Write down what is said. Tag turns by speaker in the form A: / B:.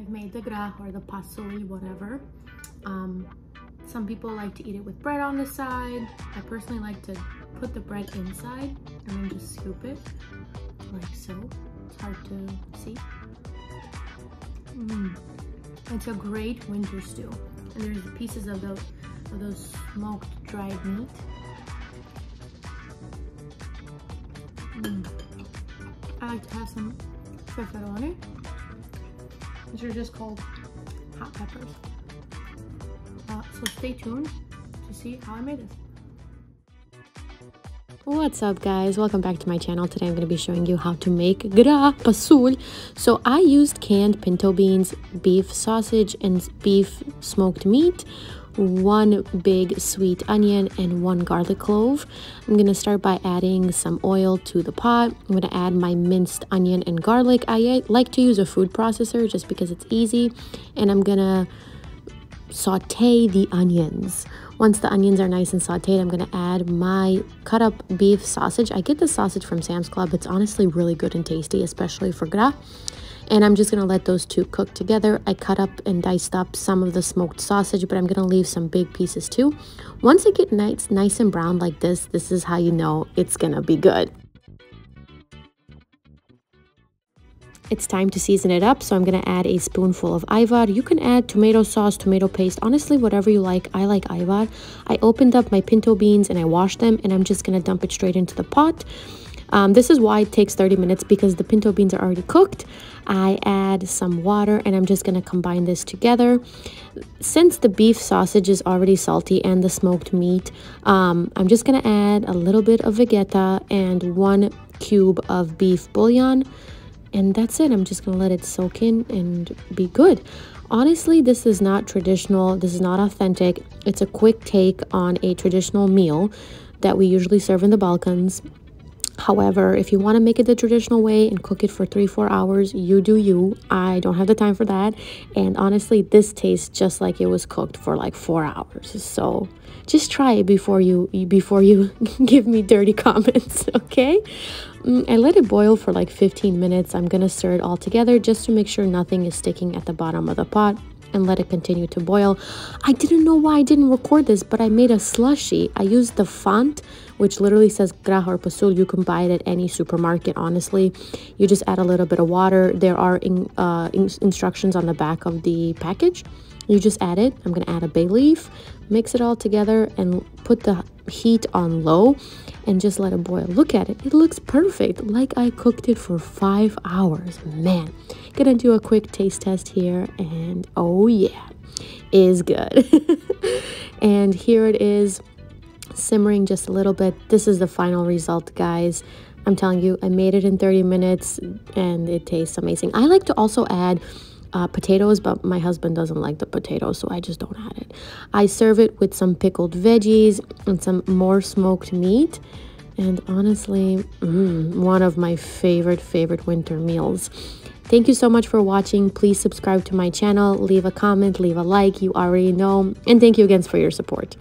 A: I've made the grah or the pasulj, whatever. Some people like to eat it with bread on the side. I personally like to put the bread inside and then just scoop it like so. It's hard to see. It's a great winter stew. And there's pieces of those smoked dried meat. I like to have some peperoni, which are just called hot peppers. So stay tuned to see how I made this.
B: What's up, guys? Welcome back to my channel. Today I'm going to be showing you how to make grah pasulj. So I used canned pinto beans, beef sausage, and beef smoked meat, one big sweet onion, and one garlic clove. I'm going to start by adding some oil to the pot. I'm going to add my minced onion and garlic. I like to use a food processor just because it's easy, and I'm going to saute the onions. Once the onions are nice and sauteed, I'm going to add my cut up beef sausage. I get the sausage from Sam's Club. It's honestly really good and tasty, especially for grah. And I'm just going to let those two cook together. I cut up and diced up some of the smoked sausage, but I'm going to leave some big pieces too. Once it gets nice and brown like this is how you know it's going to be good. It's time to season it up, so I'm going to add a spoonful of ajvar. You can add tomato sauce, tomato paste, honestly, whatever you like. I like ajvar. I opened up my pinto beans and I washed them, and I'm just going to dump it straight into the pot. This is why it takes 30 minutes, because the pinto beans are already cooked. I add some water, and I'm just going to combine this together. Since the beef sausage is already salty and the smoked meat, I'm just going to add a little bit of vegeta and 1 cube of beef bouillon. And that's it. I'm just going to let it soak in and be good. Honestly, this is not traditional. This is not authentic. It's a quick take on a traditional meal that we usually serve in the Balkans. However, if you want to make it the traditional way and cook it for 3-4 hours, you do you. I don't have the time for that. And honestly, this tastes just like it was cooked for like 4 hours. So just try it before you give me dirty comments, okay? I let it boil for like 15 minutes. I'm gonna stir it all together just to make sure nothing is sticking at the bottom of the pot, and let it continue to boil. I didn't know why I didn't record this, but I made a slushy. I used the FANT, which literally says grah or pasulj. You can buy it at any supermarket, honestly. You just add a little bit of water. There are instructions on the back of the package. You just add it. I'm going to add a bay leaf, mix it all together, and put the heat on low and just let it boil. Look at it. It looks perfect, like I cooked it for 5 hours. Man, gonna do a quick taste test here, and oh yeah, is good. And here it is, simmering just a little bit. This is the final result, guys. I'm telling you, I made it in 30 minutes and it tastes amazing. I like to also add potatoes, but my husband doesn't like the potatoes, so I just don't add it. I serve it with some pickled veggies and some more smoked meat, and honestly, one of my favorite winter meals. Thank you so much for watching. Please subscribe to my channel, leave a comment, leave a like, you already know, and thank you again for your support.